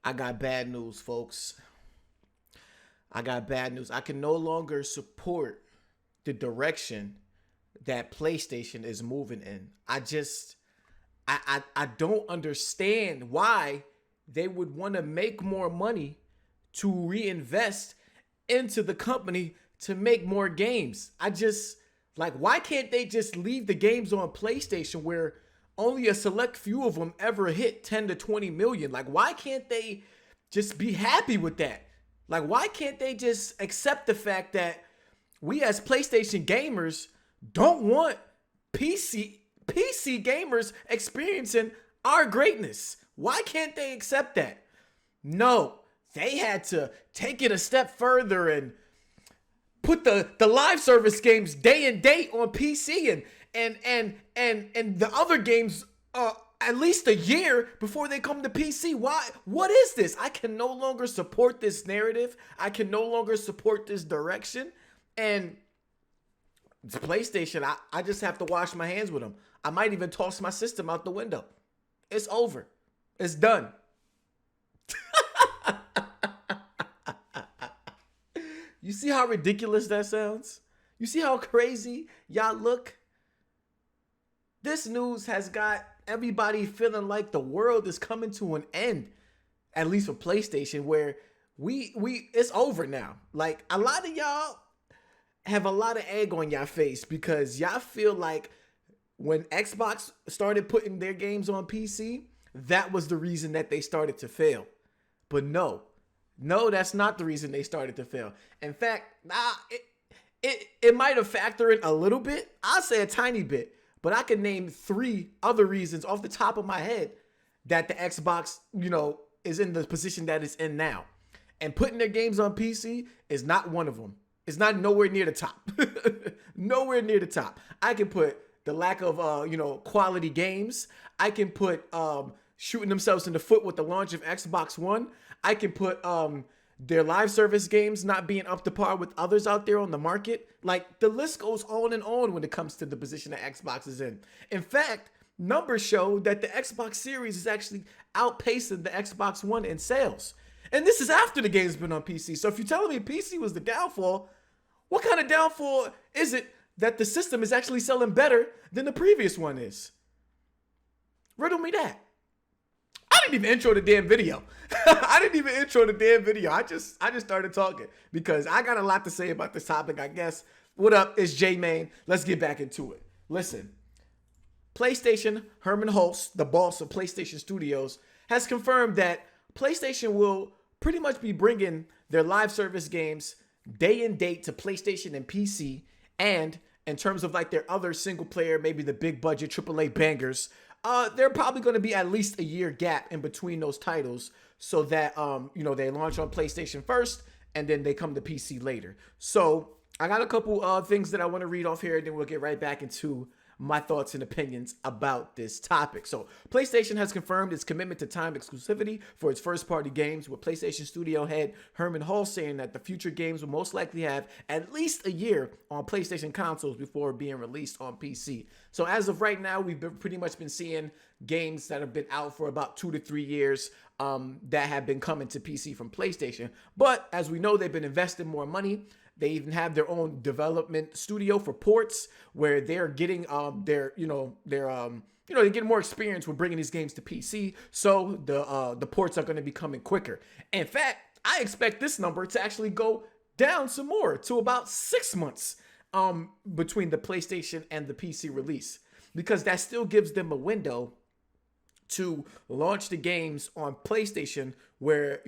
I got bad news, folks. I got bad news. I can no longer support the direction that PlayStation is moving in. I don't understand why they would want to make more money to reinvest into the company to make more games. Why can't they just leave the games on PlayStation where only a select few of them ever hit 10 to 20 million? Like, why can't they just be happy with that? Like, why can't they just accept the fact that we as PlayStation gamers don't want PC gamers experiencing our greatness? Why can't they accept that? No, they had to take it a step further and put the live service games day and date on PC and the other games at least a year before they come to PC. Why? What is this? I can no longer support this narrative. I can no longer support this direction. And it's PlayStation. I just have to wash my hands with them. I might even toss my system out the window. It's over. It's done. You see how ridiculous that sounds? You see how crazy y'all look? This news has got everybody feeling like the world is coming to an end, at least for PlayStation, where we it's over now. Like, a lot of y'all have a lot of egg on y'all face because y'all feel like when Xbox started putting their games on PC, that was the reason that they started to fail. But no, that's not the reason they started to fail. In fact, it might have factored in a little bit. I'll say a tiny bit. But I can name 3 other reasons off the top of my head that the Xbox, is in the position that it's in now. And putting their games on PC is not one of them. It's not nowhere near the top. Nowhere near the top. I can put the lack of, quality games. I can put shooting themselves in the foot with the launch of Xbox One. I can put their live service games not being up to par with others out there on the market. Like, the list goes on and on when it comes to the position that Xbox is in. In fact, numbers show that the Xbox Series is actually outpacing the Xbox One in sales. And this is after the game's been on PC. So if you're telling me PC was the downfall, what kind of downfall is it that the system is actually selling better than the previous one is? Riddle me that. I didn't even intro the damn video. I just started talking because I got a lot to say about this topic, I guess. What up? It's J-Main. Let's get back into it. Listen, PlayStation, Herman Hulst, the boss of PlayStation Studios, has confirmed that PlayStation will pretty much be bringing their live service games day and date to PlayStation and PC. And in terms of like their other single player, maybe the big budget AAA bangers, they're probably going to be at least a year gap in between those titles so that, they launch on PlayStation first and then they come to PC later. So I got a couple things that I want to read off here, and then we'll get right back into my thoughts and opinions about this topic. So PlayStation has confirmed its commitment to timed exclusivity for its first-party games, with PlayStation Studio head Herman Hulst saying that the future games will most likely have at least a year on PlayStation consoles before being released on PC. So as of right now, we've pretty much been seeing games that have been out for about 2 to 3 years that have been coming to PC from PlayStation. But as we know, they've been investing more money. They even have their own development studio for ports where they're getting they're getting more experience with bringing these games to PC. So the ports are going to be coming quicker. In fact, I expect this number to actually go down some more to about 6 months between the PlayStation and the PC release, because that still gives them a window to launch the games on PlayStation where,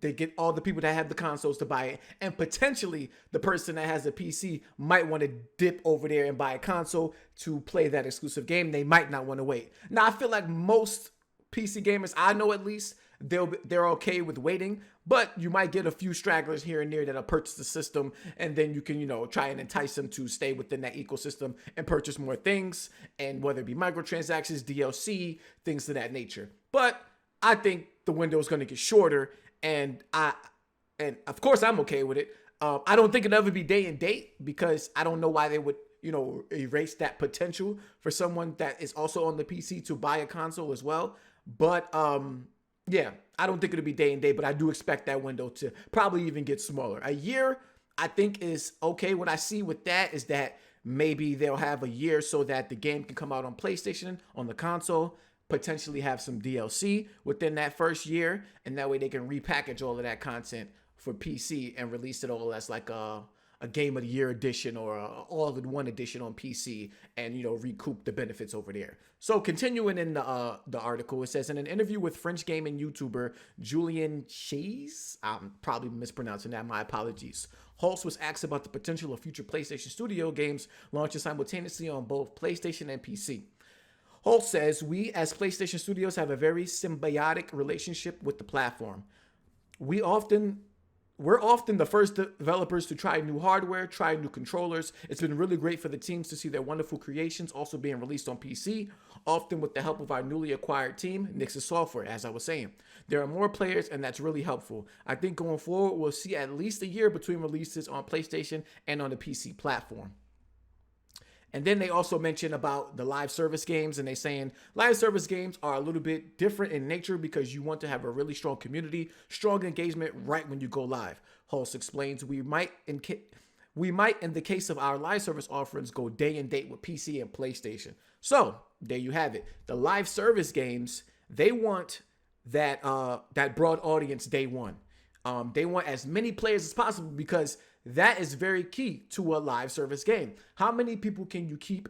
they get all the people that have the consoles to buy it, and potentially the person that has a PC might want to dip over there and buy a console to play that exclusive game. They might not want to wait. Now, I feel like most PC gamers, I know at least, they're okay with waiting, but you might get a few stragglers here and there that'll purchase the system, and then you can, try and entice them to stay within that ecosystem and purchase more things, and whether it be microtransactions, DLC, things of that nature. But I think the window is going to get shorter, and of course I'm okay with it. I don't think it'll ever be day and date, because I don't know why they would, erase that potential for someone that is also on the PC to buy a console as well. But Yeah, I don't think it'll be day and day, but I do expect that window to probably even get smaller. A year, I think, is okay. What I see with that is that maybe they'll have a year so that the game can come out on PlayStation, on the console, potentially have some DLC within that first year, and that way they can repackage all of that content for PC and release it all as like a game of the year edition or a all in one edition on PC, and recoup the benefits over there. So continuing in the article, it says in an interview with French gaming YouTuber Julian Chase, I'm probably mispronouncing that. My apologies. Holtz was asked about the potential of future PlayStation Studio games launching simultaneously on both PlayStation and PC. Holtz says, "We as PlayStation Studios have a very symbiotic relationship with the platform. We often we're often the first developers to try new hardware, try new controllers. It's been really great for the teams to see their wonderful creations also being released on PC, often with the help of our newly acquired team, Nix's Software, as I was saying. There are more players, and that's really helpful. I think going forward, we'll see at least a year between releases on PlayStation and on the PC platform." And then they also mention about the live service games, and they saying live service games are a little bit different in nature because you want to have a really strong community, strong engagement right when you go live. Hulse explains, we might, in the case of our live service offerings, go day and date with PC and PlayStation. So there you have it. The live service games, they want that broad audience day one. They want as many players as possible because that is very key to a live service game. How many people can you keep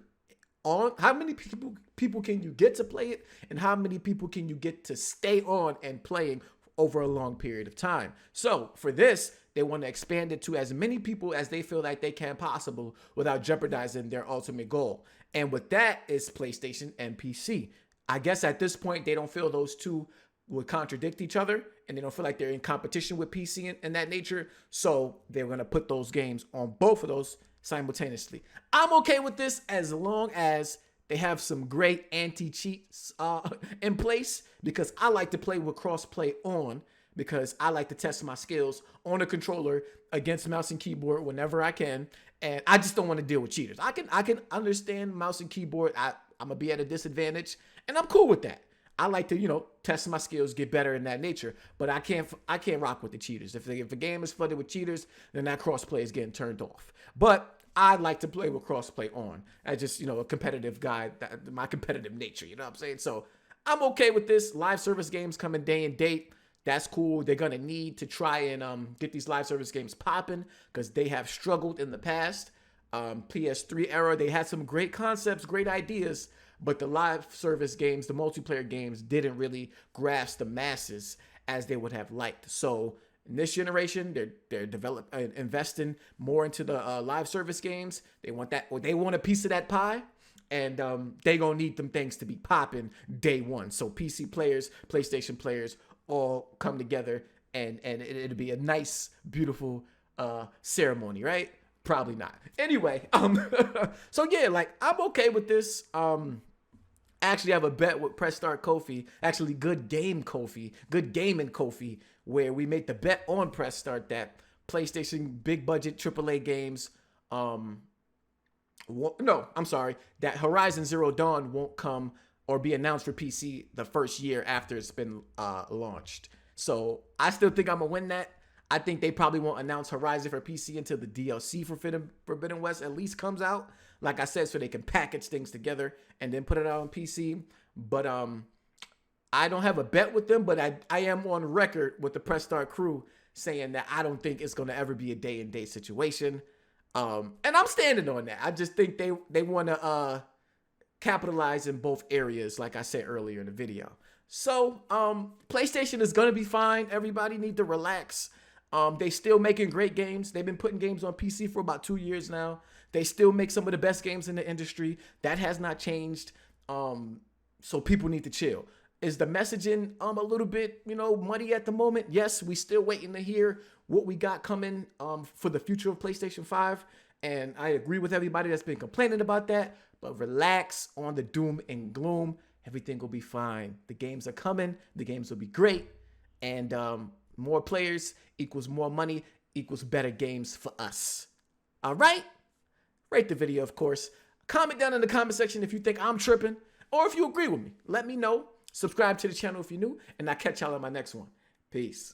on? How many people can you get to play it? And how many people can you get to stay on and playing over a long period of time? So for this, they want to expand it to as many people as they feel like they can possible without jeopardizing their ultimate goal. And with that is PlayStation and PC. I guess at this point, they don't feel those two would contradict each other, and they don't feel like they're in competition with PC and that nature. So they're going to put those games on both of those simultaneously. I'm okay with this as long as they have some great anti-cheats in place, because I like to play with cross-play on, because I like to test my skills on a controller against mouse and keyboard whenever I can. And I just don't want to deal with cheaters. I can understand mouse and keyboard. I'm going to be at a disadvantage, and I'm cool with that. I like to, test my skills, get better in that nature, but I can't rock with the cheaters. If the game is flooded with cheaters, then that crossplay is getting turned off. But I like to play with crossplay on. I just, a competitive guy, my competitive nature, you know what I'm saying? So I'm okay with this. Live service games coming day and date. That's cool. They're going to need to try and get these live service games popping because they have struggled in the past. PS3 era, they had some great concepts, great ideas, but the live service games, the multiplayer games, didn't really grasp the masses as they would have liked. So in this generation, they're investing more into the live service games. They want a piece of that pie, and they gonna need them things to be popping day one. So PC players, PlayStation players, all come together, and it'll be a nice, beautiful ceremony, right? Probably not. Anyway, so yeah, I'm okay with this. I actually have a bet with Press Start Kofi, actually Good Gaming Kofi, where we made the bet on Press Start that PlayStation big budget AAA games, that Horizon Zero Dawn won't come or be announced for PC the first year after it's been launched. So I still think I'm gonna win that. I think they probably won't announce Horizon for PC until the DLC for Forbidden West at least comes out. Like I said, so they can package things together and then put it out on PC. But I don't have a bet with them, but I am on record with the Press Start crew saying that I don't think it's going to ever be a day-and-day situation. And I'm standing on that. I just think they want to capitalize in both areas, like I said earlier in the video. So PlayStation is going to be fine. Everybody need to relax. They still making great games. They've been putting games on PC for about 2 years now. They still make some of the best games in the industry. That has not changed. So people need to chill. Is the messaging a little bit, muddy at the moment? Yes, we still waiting to hear what we got coming for the future of PlayStation 5. And I agree with everybody that's been complaining about that. But relax on the doom and gloom. Everything will be fine. The games are coming. The games will be great. And more players equals more money equals better games for us. All right? Rate the video, of course. Comment down in the comment section if you think I'm tripping or if you agree with me. Let me know. Subscribe to the channel if you're new, and I'll catch y'all in my next one. Peace.